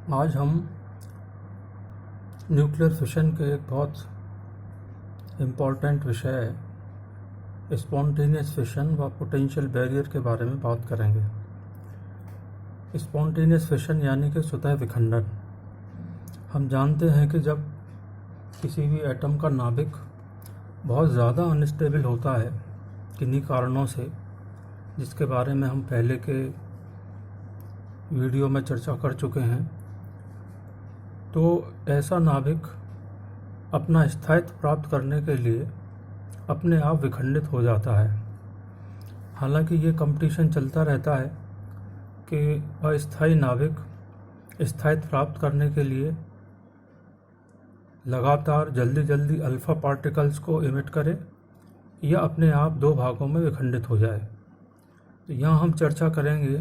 आज हम nuclear fission के एक बहुत इम्पॉर्टेंट विषय स्पॉन्टेनियस फिशन व पोटेंशियल बैरियर के बारे में बात करेंगे। स्पॉन्टेनियस फिशन यानी कि स्वतः विखंडन। हम जानते हैं कि जब किसी भी एटम का नाभिक बहुत ज़्यादा अनस्टेबल होता है किन्हीं कारणों से, जिसके बारे में हम पहले के वीडियो में चर्चा कर चुके हैं, तो ऐसा नाभिक अपना स्थायित्व प्राप्त करने के लिए अपने आप विखंडित हो जाता है। हालांकि ये कंपटीशन चलता रहता है कि अस्थायी नाभिक स्थायित्व प्राप्त करने के लिए लगातार जल्दी अल्फ़ा पार्टिकल्स को इमिट करे या अपने आप दो भागों में विखंडित हो जाए। तो यहाँ हम चर्चा करेंगे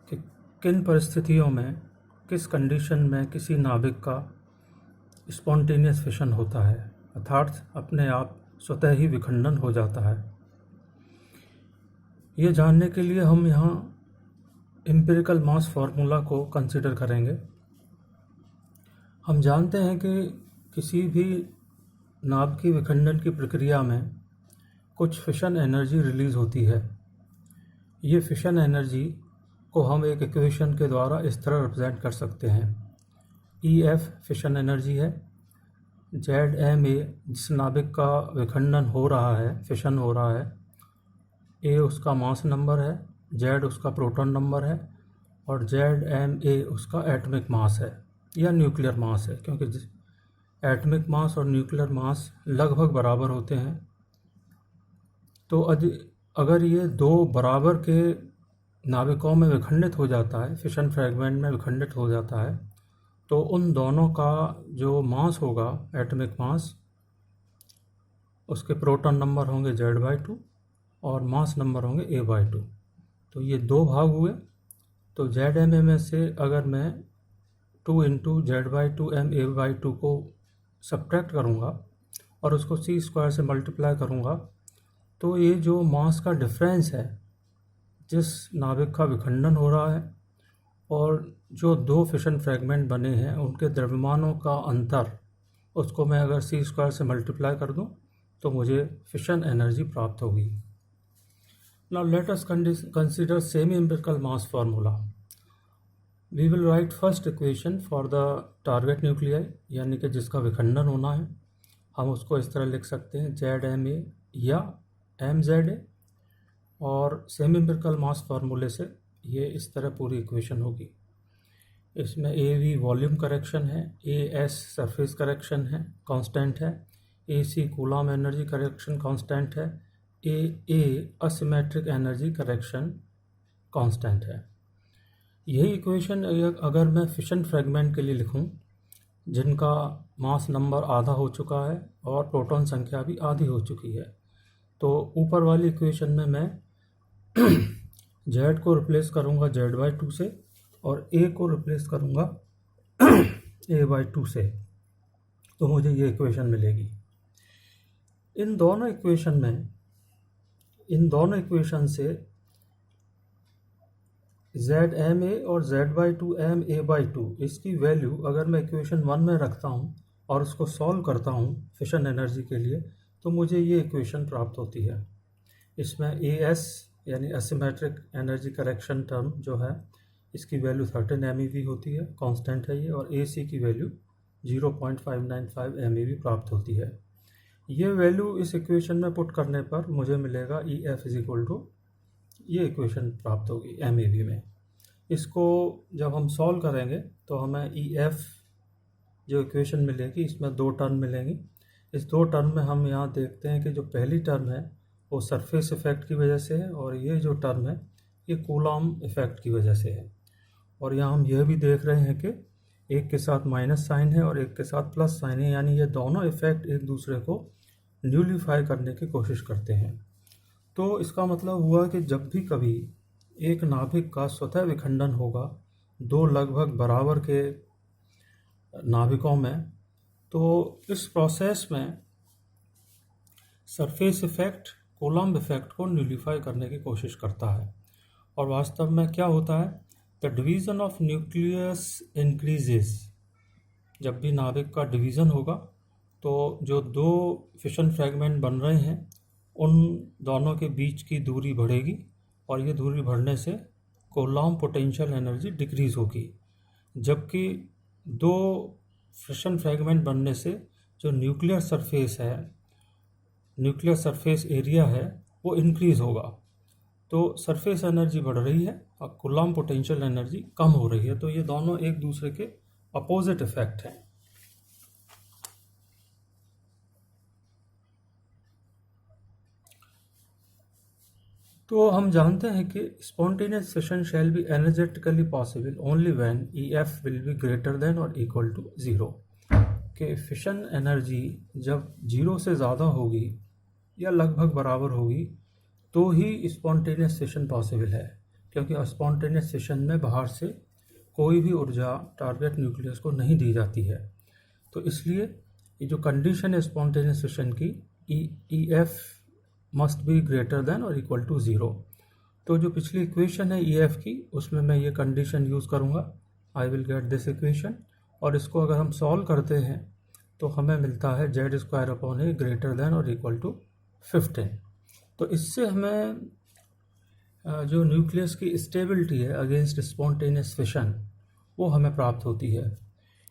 कि किन परिस्थितियों में, किस कंडीशन में किसी नाभिक का स्पॉन्टेनियस फिशन होता है, अर्थात अपने आप स्वतः ही विखंडन हो जाता है। ये जानने के लिए हम यहाँ एम्पिरिकल मास फार्मूला को कंसिडर करेंगे। हम जानते हैं कि किसी भी नाभिकीय विखंडन की प्रक्रिया में कुछ फिशन एनर्जी रिलीज़ होती है। ये फिशन एनर्जी को हम एक इक्वेशन के द्वारा इस तरह रिप्रेजेंट कर सकते हैं। EF फिशन एनर्जी है, ZMA जिस नाभिक का विखंडन हो रहा है, फिशन हो रहा है, A उसका मास नंबर है, Z उसका प्रोटॉन नंबर है और ZMA उसका एटॉमिक मास है या न्यूक्लियर मास है, क्योंकि एटॉमिक मास और न्यूक्लियर मास लगभग बराबर होते हैं। तो अगर ये दो बराबर के नाभिकों में विखंडित हो जाता है, फिशन फ्रैगमेंट में विखंडित हो जाता है, तो उन दोनों का जो मास होगा, एटॉमिक मास, उसके प्रोटॉन नंबर होंगे Z/2 और मास नंबर होंगे A/2। तो ये दो भाग हुए। तो ZMA में से अगर मैं 2 × Z/2 MA/2 को सब्ट्रैक्ट करूँगा और उसको C² से मल्टीप्लाई करूँगा, तो ये जो मास का डिफरेंस है, जिस नाभिक का विखंडन हो रहा है और जो दो फिशन फ्रैगमेंट बने हैं उनके द्रव्यमानों का अंतर, उसको मैं अगर C² से मल्टीप्लाई कर दूं तो मुझे फिशन एनर्जी प्राप्त होगी। Now let us consider semi empirical mass formula. We will write first equation for the target nuclei, यानी कि जिसका विखंडन होना है। हम उसको इस तरह लिख सकते हैं ZMA या MZA, और सेमी एम्पिरिकल मास फार्मूले से ये इस तरह पूरी इक्वेशन होगी। इसमें AV वॉल्यूम करेक्शन है, AS सरफेस करेक्शन है, कांस्टेंट है, AC Coulomb energy correction constant है, AA asymmetric energy correction constant है। यही इक्वेशन अगर मैं फिशन फ्रैगमेंट के लिए लिखूं जिनका मास नंबर आधा हो चुका है और प्रोटॉन संख्या भी आधी हो चुकी है, तो ऊपर वाली इक्वेशन में मैं Z को रिप्लेस करूंगा Z/2 से और A को रिप्लेस करूंगा A/2 से, तो मुझे ये इक्वेशन मिलेगी। इन दोनों इक्वेशन से ZMA और Z/2 MA/2 इसकी वैल्यू अगर मैं इक्वेशन 1 में रखता हूँ और उसको सॉल्व करता हूँ फिशन एनर्जी के लिए, तो मुझे ये इक्वेशन प्राप्त होती है। इसमें AS यानी असिमेट्रिक एनर्जी करेक्शन टर्म जो है, इसकी वैल्यू 13 MeV होती है, कांस्टेंट है ये, और AC की वैल्यू 0.595 MeV प्राप्त होती है। ये वैल्यू इस इक्वेशन में पुट करने पर मुझे मिलेगा EF = ये इक्वेशन प्राप्त होगी MeV में। इसको जब हम सॉल्व करेंगे तो हमें EF जो इक्वेशन मिलेगी, इसमें दो टर्म मिलेंगी। इस दो टर्म में हम यहाँ देखते हैं कि जो पहली टर्म है वो सरफेस इफेक्ट की वजह से है और ये जो टर्म है ये कूलॉम इफेक्ट की वजह से है। और यहाँ हम यह भी देख रहे हैं कि एक के साथ माइनस साइन है और एक के साथ प्लस साइन है, यानी ये दोनों इफेक्ट एक दूसरे को न्यूलिफाई करने की कोशिश करते हैं। तो इसका मतलब हुआ कि जब भी कभी एक नाभिक का स्वतः विखंडन होगा दो लगभग बराबर के नाभिकों में, तो इस प्रोसेस में सरफेस इफेक्ट कूलॉम इफेक्ट को न्यूलिफाई करने की कोशिश करता है। और वास्तव में क्या होता है, the division of nucleus increases. जब भी नाभिक का डिवीज़न होगा तो जो दो फिशन फ्रैगमेंट बन रहे हैं उन दोनों के बीच की दूरी बढ़ेगी और ये दूरी बढ़ने से कोलॉम्ब पोटेंशियल एनर्जी डिक्रीज़ होगी, जबकि दो फिशन फ्रैगमेंट बनने से जो न्यूक्लियर सरफेस एरिया है वो इंक्रीज़ होगा। तो सरफेस एनर्जी बढ़ रही है और कूलॉम्ब पोटेंशियल एनर्जी कम हो रही है। तो ये दोनों एक दूसरे के अपोजिट इफेक्ट हैं। तो हम जानते हैं कि spontaneous fission shall be energetically possible only when EF will be greater than और इक्वल टू 0। कि फिशन एनर्जी जब 0 से ज़्यादा होगी या लगभग बराबर होगी तो ही स्पॉन्टेनियस फिशन पॉसिबल है, क्योंकि स्पॉन्टेनियस फिशन में बाहर से कोई भी ऊर्जा टारगेट न्यूक्लियस को नहीं दी जाती है। तो इसलिए ये जो कंडीशन है स्पॉन्टेनियस फिशन की, EF must be greater than और इक्वल टू 0। तो जो पिछली इक्वेशन है EF की, उसमें मैं ये कंडीशन यूज़ करूँगा, आई विल गेट दिस इक्वेशन, और इसको अगर हम सॉल्व करते हैं तो हमें मिलता है Z² ग्रेटर देन और इक्वल टू 15। तो इससे हमें जो न्यूक्लियस की स्टेबिलिटी है अगेंस्ट स्पॉन्टेनियस फिशन वो हमें प्राप्त होती है।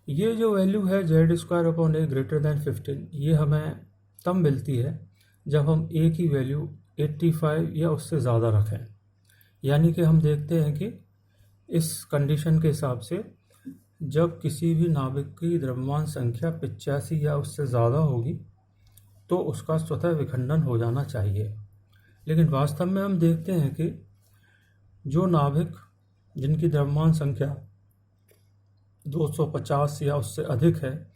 ये जो वैल्यू है Z² ग्रेटर देन 15, ये हमें तब मिलती है जब हम A की वैल्यू 85 या उससे ज़्यादा रखें। यानी कि हम देखते हैं कि इस कंडीशन के हिसाब से जब किसी भी नाभिक की द्रव्यमान संख्या 85 या उससे ज़्यादा होगी तो उसका स्वतः विखंडन हो जाना चाहिए। लेकिन वास्तव में हम देखते हैं कि जो नाभिक जिनकी द्रव्यमान संख्या 250 या उससे अधिक है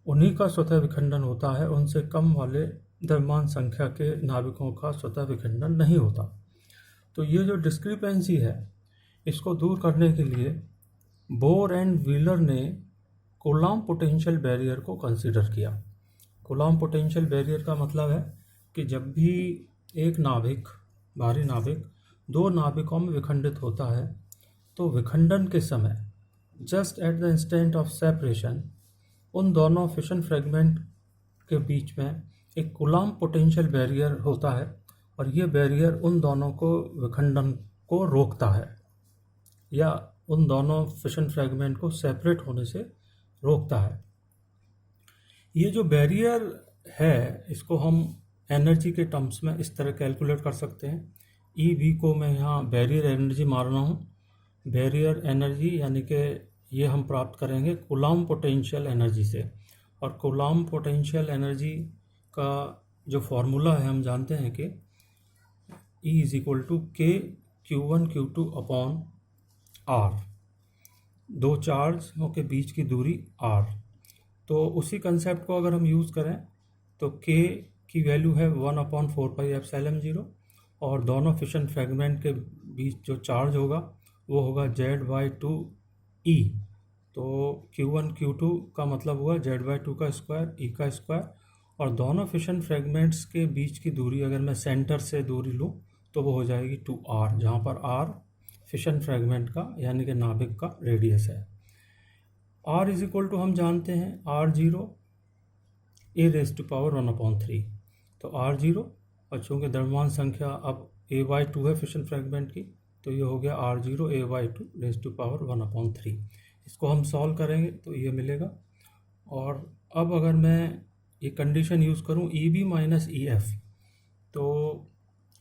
उन्हीं का स्वतः विखंडन होता है, उनसे कम वाले द्रव्यमान संख्या के नाभिकों का स्वतः विखंडन नहीं होता। तो ये जो डिस्क्रिपेंसी है इसको दूर करने के लिए बोर एंड व्हीलर ने कूलॉम्ब पोटेंशियल बैरियर को कंसीडर किया। कूलॉम्ब पोटेंशियल बैरियर का मतलब है कि जब भी एक नाभिक, भारी नाभिक, दो नाभिकों में विखंडित होता है तो विखंडन के समय just at the instant of separation उन दोनों फिशन फ्रैगमेंट के बीच में एक कूलॉम्ब पोटेंशियल बैरियर होता है और ये बैरियर उन दोनों को विखंडन को रोकता है या उन दोनों फिशन फ्रैगमेंट को सेपरेट होने से रोकता है। ये जो बैरियर है इसको हम एनर्जी के टर्म्स में इस तरह कैलकुलेट कर सकते हैं। EV को मैं यहाँ बैरियर एनर्जी मान रहा हूँ। बैरियर एनर्जी यानी कि ये हम प्राप्त करेंगे कूलॉम्ब पोटेंशियल एनर्जी से, और कूलॉम्ब पोटेंशियल एनर्जी का जो फॉर्मूला है हम जानते हैं कि E = K Q1 Q2 upon R, दो चार्जों के बीच की दूरी R। तो उसी कंसेप्ट को अगर हम यूज़ करें तो K की वैल्यू है 1/4πε0 और दोनों फिशन फ्रैगमेंट के बीच जो चार्ज होगा वो होगा Z/2E। तो Q1 Q2 का मतलब हुआ Z/2 का स्क्वायर E का स्क्वायर, और दोनों फिशन फ्रैगमेंट्स के बीच की दूरी अगर मैं सेंटर से दूरी लूँ तो वो हो जाएगी 2R, जहाँ पर R फिशन फ्रैगमेंट का यानी कि नाभिक का रेडियस है। R = हम जानते हैं R0 A⁻1/3। तो R0, और चूँकि द्रव्यमान संख्या अब A/2 है फिशन फ्रैगमेंट की, तो ये हो गया R0 A/2⁻1/3। इसको हम सॉल्व करेंगे तो ये मिलेगा। और अब अगर मैं ये कंडीशन यूज़ करूँ EB - EF, तो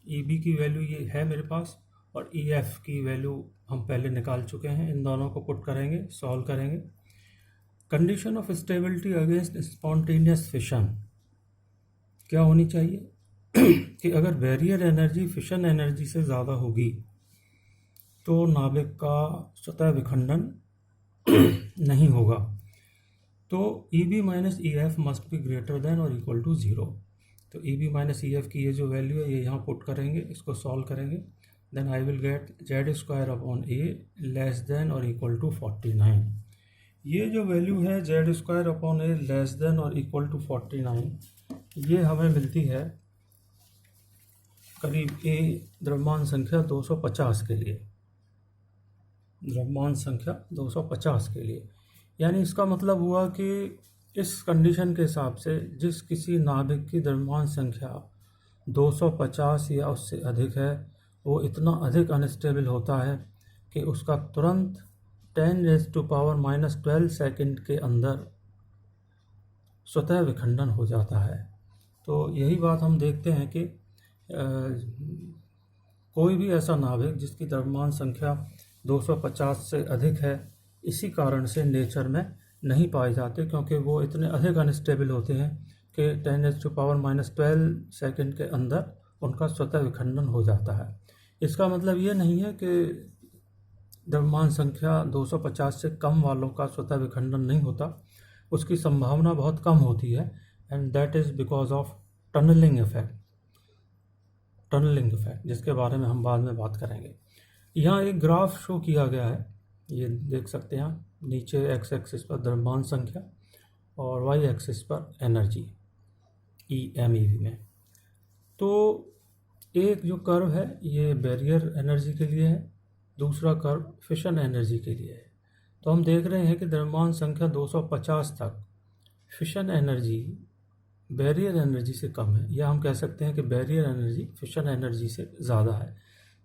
EB की वैल्यू ये है मेरे पास और EF की वैल्यू हम पहले निकाल चुके हैं। इन दोनों को पुट करेंगे, सॉल्व करेंगे। Condition of stability against spontaneous fission क्या होनी चाहिए कि अगर बैरियर एनर्जी फिशन एनर्जी से ज़्यादा होगी तो नाभिक का स्वतः विखंडन नहीं होगा। तो EB - EF must be greater than और इक्वल टू 0। तो EB - EF की ये जो वैल्यू है ये यहाँ पुट करेंगे, इसको सॉल्व करेंगे, then I will get Z²/A less than और इक्वल टू 49। ये जो वैल्यू है Z²/A लेस देन और इक्वल टू 49, ये हमें मिलती है करीब A द्रव्यमान संख्या 250 के लिए। द्रव्यमान संख्या 250 के लिए। यानी इसका मतलब हुआ कि इस कंडीशन के हिसाब से जिस किसी नाभिक की द्रव्यमान संख्या 250 या उससे अधिक है, वो इतना अधिक अनस्टेबल होता है कि उसका तुरंत 10⁻⁻12 सेकंड के अंदर स्वतः विखंडन हो जाता है। तो यही बात हम देखते हैं कि कोई भी ऐसा नाभिक जिसकी द्रव्यमान संख्या 250 से अधिक है, इसी कारण से नेचर में नहीं पाए जाते, क्योंकि वो इतने अधिक अनस्टेबल होते हैं कि 10⁻⁻12 सेकंड के अंदर उनका स्वतः विखंडन हो जाता है। इसका मतलब ये नहीं है कि द्रव्यमान संख्या 250 से कम वालों का स्वतः विखंडन नहीं होता, उसकी संभावना बहुत कम होती है, and that is because of tunneling effect, जिसके बारे में हम बाद में बात करेंगे। यहाँ एक ग्राफ शो किया गया है, ये देख सकते हैं आप, नीचे एक्स एक्सिस पर द्रव्यमान संख्या और वाई एक्सिस पर एनर्जी EMeV में। तो एक जो कर्व है ये बैरियर एनर्जी के लिए है, दूसरा कर्व फिशन एनर्जी के लिए है। तो हम देख रहे हैं कि द्रव्यमान संख्या 250 तक फिशन एनर्जी बैरियर एनर्जी से कम है, या हम कह सकते हैं कि बैरियर एनर्जी फिशन एनर्जी से ज़्यादा है।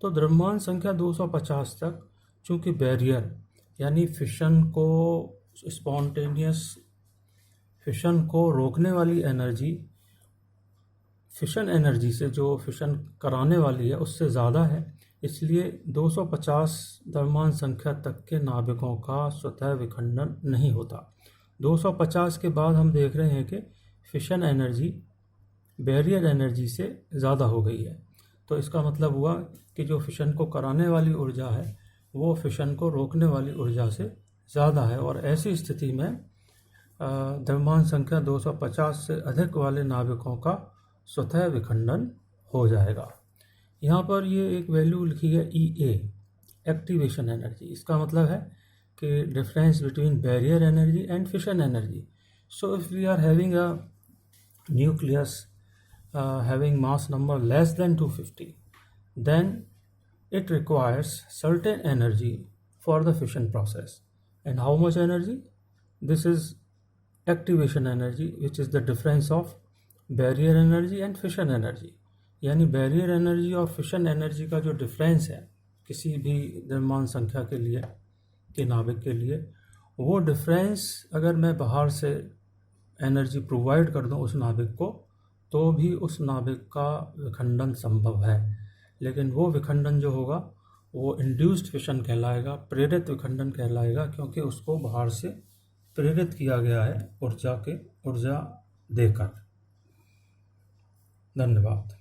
तो द्रव्यमान संख्या 250 तक चूँकि बैरियर यानी फिशन को स्पॉन्टेनियस फिशन को रोकने वाली एनर्जी फिशन एनर्जी से, जो फिशन कराने वाली है, उससे ज़्यादा है, इसलिए 250 द्रव्यमान संख्या तक के नाभिकों का स्वतः विखंडन नहीं होता। 250 के बाद हम देख रहे हैं कि फिशन एनर्जी बैरियर एनर्जी से ज़्यादा हो गई है। तो इसका मतलब हुआ कि जो फिशन को कराने वाली ऊर्जा है वो फिशन को रोकने वाली ऊर्जा से ज़्यादा है, और ऐसी स्थिति में द्रव्यमान संख्या 250 से अधिक वाले नाभिकों का स्वतः विखंडन हो जाएगा। यहाँ पर ये एक वैल्यू लिखी है EA, एक्टिवेशन एनर्जी। इसका मतलब है कि difference between barrier energy and fission energy. So if we are having a nucleus having mass number less than 250, then it requires certain energy for the fission process. And how much energy? This is activation energy, which is the difference of barrier energy and fission energy. यानी barrier energy और fission energy का जो difference है किसी भी द्रव्यमान संख्या के लिए, के नाभिक के लिए, वो डिफरेंस अगर मैं बाहर से एनर्जी प्रोवाइड कर दूं उस नाभिक को, तो भी उस नाभिक का विखंडन संभव है। लेकिन वो विखंडन जो होगा वो इंड्यूस्ड फिशन कहलाएगा, प्रेरित विखंडन कहलाएगा, क्योंकि उसको बाहर से प्रेरित किया गया है ऊर्जा देकर। धन्यवाद।